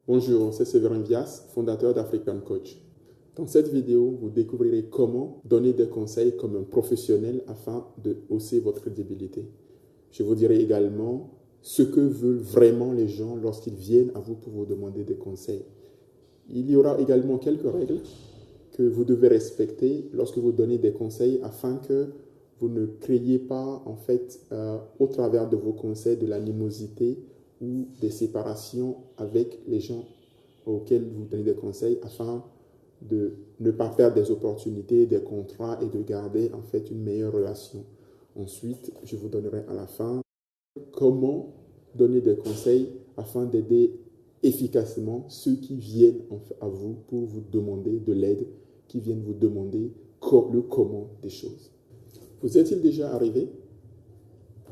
Bonjour, c'est Séverin Vias, fondateur d'African Coach. Dans cette vidéo, vous découvrirez comment donner des conseils comme un professionnel afin de hausser votre crédibilité. Je vous dirai également ce que veulent vraiment les gens lorsqu'ils viennent à vous pour vous demander des conseils. Il y aura également quelques règles que vous devez respecter lorsque vous donnez des conseils afin que vous ne créiez pas, au travers de vos conseils, de l'animosité ou des séparations avec les gens auxquels vous donnez des conseils afin de ne pas perdre des opportunités, des contrats et de garder une meilleure relation. Ensuite, je vous donnerai à la fin comment donner des conseils afin d'aider efficacement ceux qui viennent à vous pour vous demander de l'aide, qui viennent vous demander le comment des choses. Vous est-il déjà arrivé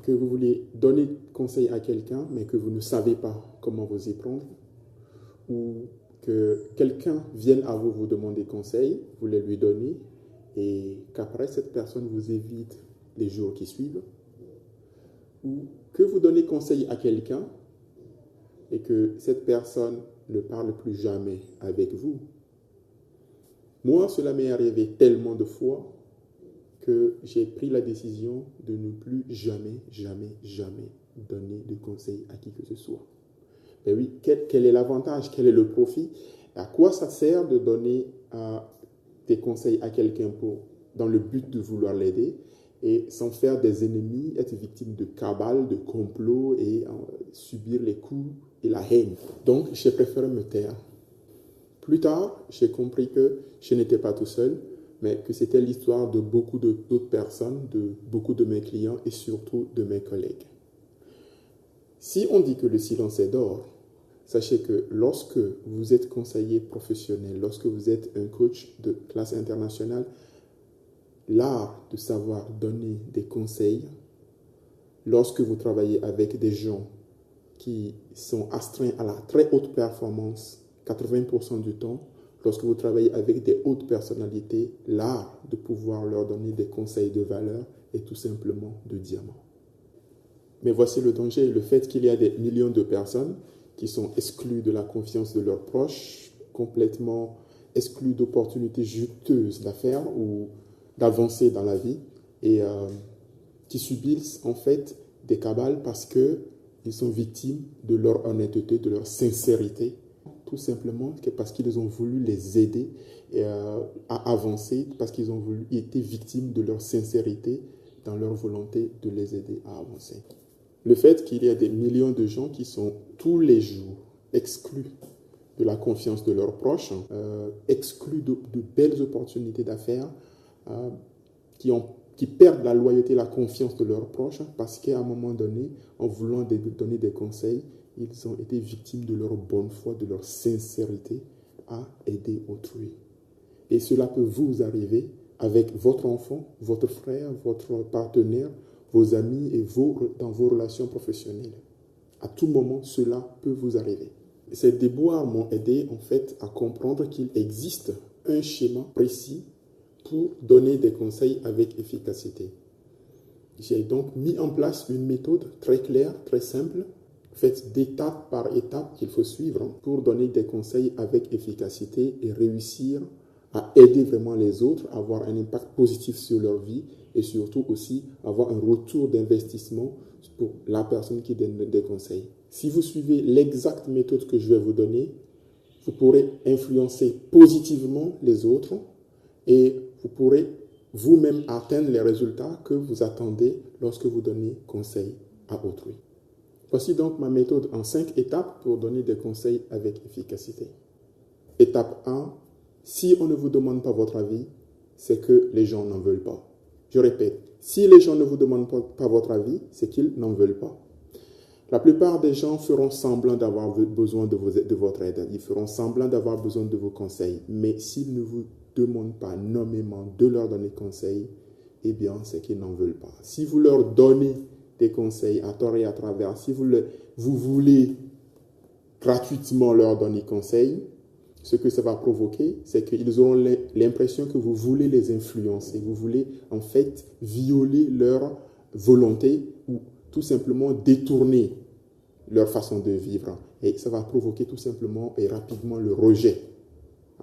que vous voulez donner conseil à quelqu'un, mais que vous ne savez pas comment vous y prendre, ou que quelqu'un vienne à vous demander conseil, vous les lui donnez, et qu'après cette personne vous évite les jours qui suivent, ou que vous donnez conseil à quelqu'un et que cette personne ne parle plus jamais avec vous. Moi, cela m'est arrivé tellement de fois que j'ai pris la décision de ne plus jamais donner de conseils à qui que ce soit. Mais oui, quel est l'avantage? Quel est le profit? À quoi ça sert de donner des conseils à quelqu'un dans le but de vouloir l'aider et sans faire des ennemis, être victime de cabales, de complots et subir les coups et la haine? Donc, j'ai préféré me taire. Plus tard, j'ai compris que je n'étais pas tout seul, mais que c'était l'histoire de beaucoup d'autres personnes, de beaucoup de mes clients et surtout de mes collègues. Si on dit que le silence est d'or, sachez que lorsque vous êtes conseiller professionnel, lorsque vous êtes un coach de classe internationale, l'art de savoir donner des conseils, lorsque vous travaillez avec des gens qui sont astreints à la très haute performance 80% du temps, lorsque vous travaillez avec des hautes personnalités, l'art de pouvoir leur donner des conseils de valeur est tout simplement de diamant. Mais voici le danger, le fait qu'il y a des millions de personnes qui sont exclues de la confiance de leurs proches, complètement exclues d'opportunités juteuses d'affaires ou d'avancer dans la vie et qui subissent des cabales parce qu'ils sont victimes de leur honnêteté, de leur sincérité, tout simplement parce qu'ils ont voulu les aider à avancer, parce qu'ils ont été victimes de leur sincérité dans leur volonté de les aider à avancer. Le fait qu'il y a des millions de gens qui sont tous les jours exclus de la confiance de leurs proches, exclus de belles opportunités d'affaires, qui perdent la loyauté, la confiance de leurs proches parce qu'à un moment donné, en voulant donner des conseils, ils ont été victimes de leur bonne foi, de leur sincérité à aider autrui. Et cela peut vous arriver avec votre enfant, votre frère, votre partenaire, vos amis et dans vos relations professionnelles. À tout moment, cela peut vous arriver. Ces déboires m'ont aidé à comprendre qu'il existe un schéma précis pour donner des conseils avec efficacité. J'ai donc mis en place une méthode très claire, très simple, faite d'étape par étape qu'il faut suivre pour donner des conseils avec efficacité et réussir à aider vraiment les autres, avoir un impact positif sur leur vie et surtout aussi avoir un retour d'investissement pour la personne qui donne des conseils. Si vous suivez l'exacte méthode que je vais vous donner, vous pourrez influencer positivement les autres et vous pourrez vous-même atteindre les résultats que vous attendez lorsque vous donnez conseil à autrui. Voici donc ma méthode en 5 étapes pour donner des conseils avec efficacité. Étape 1, si on ne vous demande pas votre avis, c'est que les gens n'en veulent pas. Je répète, si les gens ne vous demandent pas votre avis, c'est qu'ils n'en veulent pas. La plupart des gens feront semblant d'avoir besoin de votre aide. Ils feront semblant d'avoir besoin de vos conseils. Mais s'ils ne vous demandent pas nommément de leur donner conseil, eh bien, c'est qu'ils n'en veulent pas. Si vous leur donnez des conseils à tort et à travers, si vous voulez gratuitement leur donner conseil, ce que ça va provoquer, c'est qu'ils auront l'impression que vous voulez les influencer. Vous voulez violer leur volonté ou tout simplement détourner leur façon de vivre. Et ça va provoquer tout simplement et rapidement le rejet.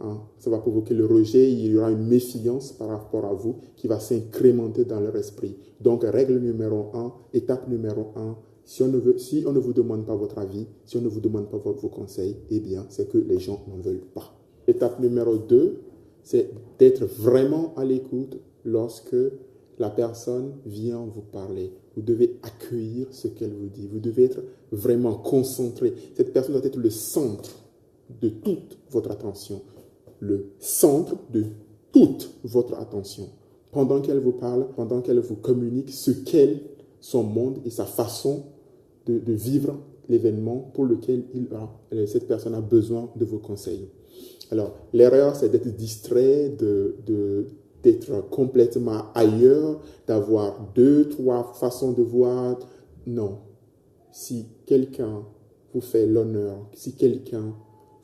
Hein. Ça va provoquer le rejet, il y aura une méfiance par rapport à vous qui va s'incrémenter dans leur esprit. Donc, règle numéro 1, étape numéro 1, si on ne vous demande pas votre avis, si on ne vous demande pas vos conseils, eh bien, c'est que les gens n'en veulent pas. Étape numéro 2, c'est d'être vraiment à l'écoute lorsque la personne vient vous parler. Vous devez accueillir ce qu'elle vous dit. Vous devez être vraiment concentré. Cette personne doit être le centre de toute votre attention. Le centre de toute votre attention. Pendant qu'elle vous parle, pendant qu'elle vous communique ce qu'elle, son monde et sa façon de vivre l'événement pour lequel cette personne a besoin de vos conseils. Alors, l'erreur, c'est d'être distrait, d'être complètement ailleurs, d'avoir 2, 3 façons de voir. Non. Si quelqu'un vous fait l'honneur, si quelqu'un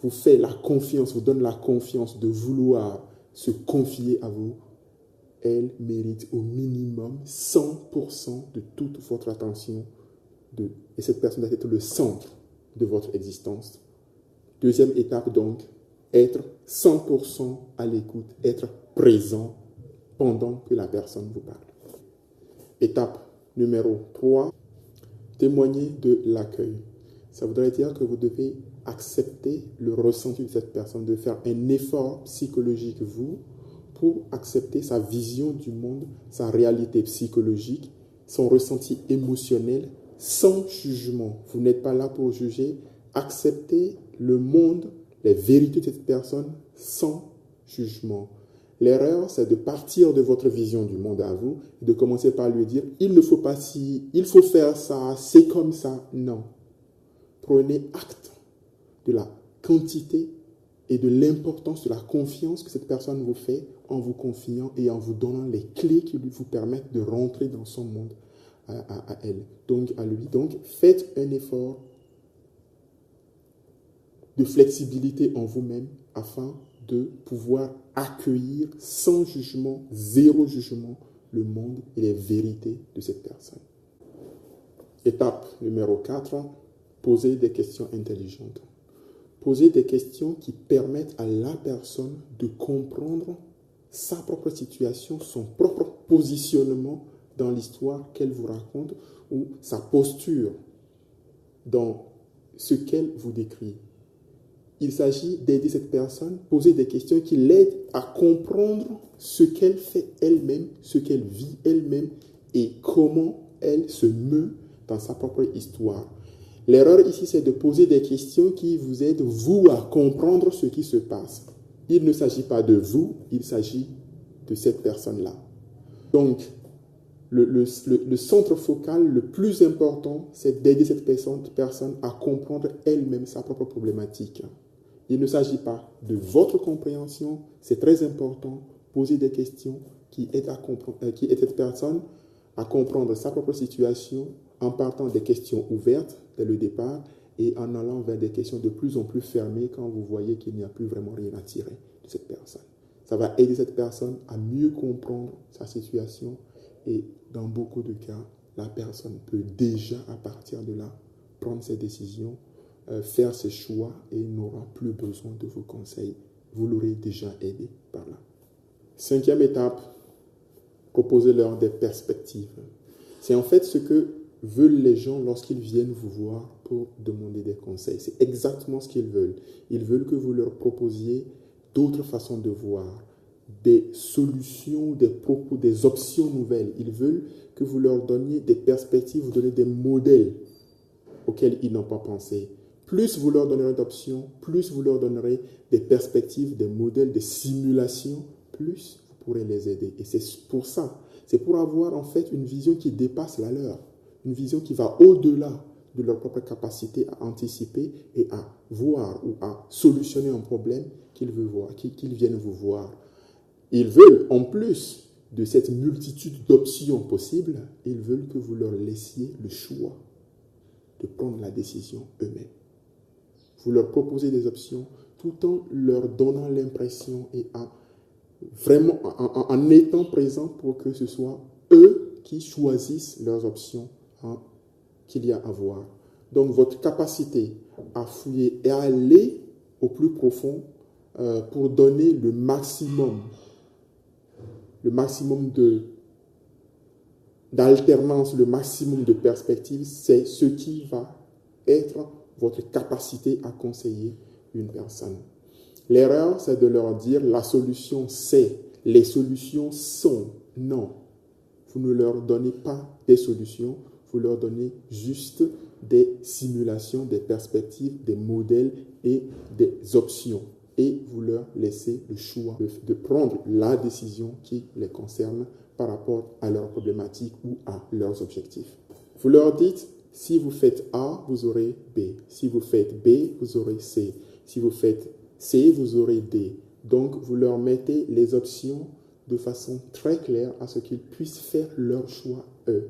vous fait la confiance, vous donne la confiance de vouloir se confier à vous, elle mérite au minimum 100% de toute votre attention. Et cette personne doit être le centre de votre existence. Deuxième étape donc, être 100% à l'écoute, être présent pendant que la personne vous parle. Étape numéro 3, témoigner de l'accueil. Ça voudrait dire que vous devez accepter le ressenti de cette personne, de faire un effort psychologique, vous, pour accepter sa vision du monde, sa réalité psychologique, son ressenti émotionnel, sans jugement. Vous n'êtes pas là pour juger. Acceptez le monde, les vérités de cette personne, sans jugement. L'erreur, c'est de partir de votre vision du monde à vous et de commencer par lui dire « il ne faut pas ci, il faut faire ça, c'est comme ça ». Non. Prenez acte de la quantité et de l'importance de la confiance que cette personne vous fait en vous confiant et en vous donnant les clés qui vous permettent de rentrer dans son monde à elle, donc à lui. Donc, faites un effort de flexibilité en vous-même afin de pouvoir accueillir sans jugement, zéro jugement, le monde et les vérités de cette personne. Étape numéro 4, poser des questions intelligentes. Poser des questions qui permettent à la personne de comprendre sa propre situation, son propre positionnement dans l'histoire qu'elle vous raconte ou sa posture dans ce qu'elle vous décrit. Il s'agit d'aider cette personne, poser des questions qui l'aident à comprendre ce qu'elle fait elle-même, ce qu'elle vit elle-même et comment elle se meut dans sa propre histoire. L'erreur ici, c'est de poser des questions qui vous aident, vous, à comprendre ce qui se passe. Il ne s'agit pas de vous, il s'agit de cette personne-là. Donc, le centre focal le plus important, c'est d'aider cette personne à comprendre elle-même sa propre problématique. Il ne s'agit pas de votre compréhension, c'est très important, poser des questions qui aident cette personne à comprendre sa propre situation en partant des questions ouvertes dès le départ et en allant vers des questions de plus en plus fermées quand vous voyez qu'il n'y a plus vraiment rien à tirer de cette personne. Ça va aider cette personne à mieux comprendre sa situation et dans beaucoup de cas, la personne peut déjà à partir de là prendre ses décisions, faire ses choix et n'aura plus besoin de vos conseils. Vous l'aurez déjà aidé par là. Cinquième étape, proposez-leur des perspectives. C'est en fait ce que veulent les gens lorsqu'ils viennent vous voir pour demander des conseils. C'est exactement ce qu'ils veulent. Ils veulent que vous leur proposiez d'autres façons de voir, des solutions, des propos, des options nouvelles. Ils veulent que vous leur donniez des perspectives, vous donnez des modèles auxquels ils n'ont pas pensé. Plus vous leur donnerez d'options, plus vous leur donnerez des perspectives, des modèles, des simulations, plus vous pourrez les aider. Et c'est pour ça, c'est pour avoir en fait une vision qui dépasse la leur, une vision qui va au-delà de leur propre capacité à anticiper et à voir ou à solutionner un problème qu'ils viennent vous voir. Ils veulent, en plus de cette multitude d'options possibles, ils veulent que vous leur laissiez le choix de prendre la décision eux-mêmes. Vous leur proposez des options tout en leur donnant l'impression et en étant présent pour que ce soit eux qui choisissent leurs options qu'il y a à voir. Donc, votre capacité à fouiller et à aller au plus profond pour donner le maximum d'alternance, le maximum de perspectives, c'est ce qui va être votre capacité à conseiller une personne. L'erreur, c'est de leur dire la solution c'est, les solutions sont. Non, vous ne leur donnez pas des solutions, vous leur donnez juste des simulations, des perspectives, des modèles et des options. Et vous leur laissez le choix de prendre la décision qui les concerne par rapport à leurs problématiques ou à leurs objectifs. Vous leur dites, si vous faites A, vous aurez B. Si vous faites B, vous aurez C. Si vous faites C, vous aurez D. Donc, vous leur mettez les options de façon très claire à ce qu'ils puissent faire leur choix eux.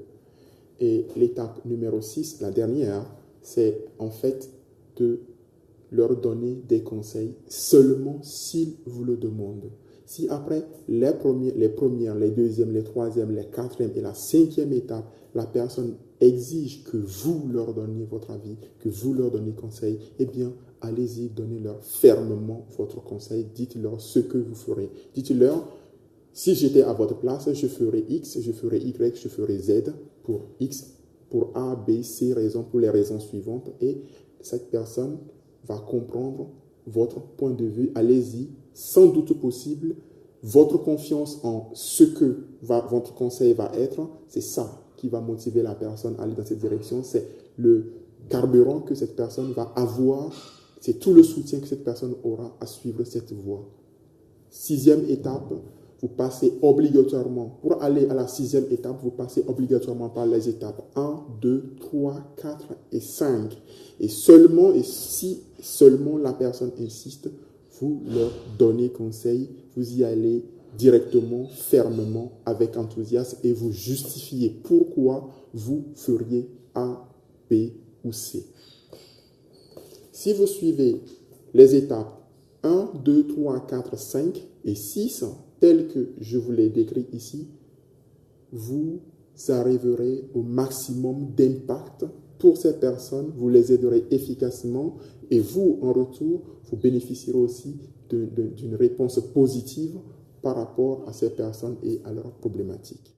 Et l'étape numéro 6, la dernière, c'est en fait de leur donner des conseils seulement s'ils vous le demandent. Si après les premières, les deuxièmes, les troisièmes, les quatrièmes et la cinquième étape, la personne exige que vous leur donniez votre avis, que vous leur donniez conseil, eh bien, allez-y, donnez-leur fermement votre conseil. Dites-leur ce que vous ferez. Dites-leur, si j'étais à votre place, je ferais X, je ferais Y, je ferais Z pour X, pour A, B, C raisons, pour les raisons suivantes. Et cette personne va comprendre votre point de vue. Allez-y, sans doute possible, votre confiance en ce que votre conseil va être, c'est ça qui va motiver la personne à aller dans cette direction. C'est le carburant que cette personne va avoir, c'est tout le soutien que cette personne aura à suivre cette voie. Sixième étape, vous passez obligatoirement, pour aller à la sixième étape, vous passez obligatoirement par les étapes 1, 2, 3, 4 et 5. Et si seulement la personne insiste, vous leur donnez conseil, vous y allez directement, fermement, avec enthousiasme et vous justifiez pourquoi vous feriez A, B ou C. Si vous suivez les étapes 1, 2, 3, 4, 5 et 6, telles que je vous les décris ici, vous arriverez au maximum d'impact pour ces personnes, vous les aiderez efficacement et vous, en retour, vous bénéficierez aussi d'une réponse positive par rapport à ces personnes et à leurs problématiques.